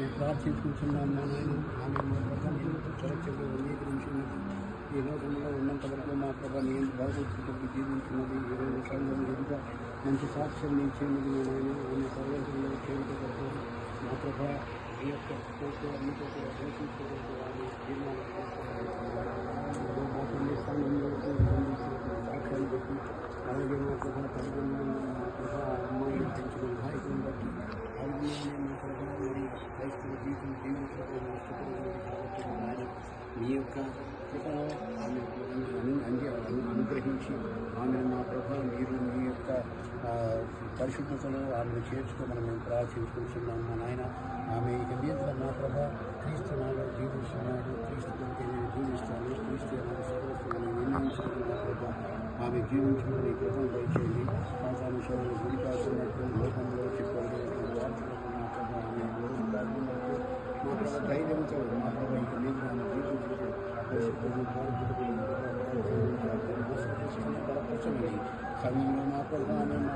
మేము ప్రార్థించుకుంటున్నాం మా నాయన. ఆమె మా ప్రభా నేను చరచలు అంగీకరించినది ఈ లోకంలో ఉన్నంత వరకు మా ప్రభా నేను బాగుపడుతూ జీవించినది. ఈరోజు సంఘం ఎదుట మంచి సాక్ష్యం ఇచ్చేందుకు మా నాయన ఆమె పర్వతంలో చేరుకోగలరు మా ప్రభా. ఈ యొక్క కోర్టు అన్నితో కూడా దర్శించుకోవడానికి వారిని తీర్మానం చేసుకుని సంఘంలో సాక్ష్యాన్ని బట్టి అలాగే మా ప్రభా తల్లిదండ్రులను మా ప్రభా అమ్మాయిని పెంచిన నాయకులను బట్టి అలాగే మా ప్రభా మరి క్రైస్తవ జీవితం జీవించడం నష్టపోయింది కాబట్టి ఆయన మీ యొక్క కృపను ఆమె అనుగ్రహించి ఆమెను మా ప్రభా మీరు మీ యొక్క పరిశుద్ధతలో ఆమెను చేర్చుకోమని మేము ప్రార్థించుకుంటున్నాం మా నాయన. ఆమె ఇక మీద మా ప్రభా క్రీస్తు నాలో జీవిస్తున్నాడు, క్రీస్తు కంటే నేను జీవిస్తాను, క్రీస్తు సర్వస్వాన్ని నిర్ణయించుకుని మా ప్రభా ఆమె జీవించుకుని కృపను దయచేయండి. సాతానుషాలను గురి కాకున్నట్టు లోకంలో చెప్పండి వార్తలకు మా ప్రభా ఆమె బాగున్నట్టు మా ప్రభా ధైర్యంతో మా ప్రభా ఇక మీద ఆమె జీవించుకుంటూ బలపరచమని సంఘంలో మా ప్రభా ఆమె మా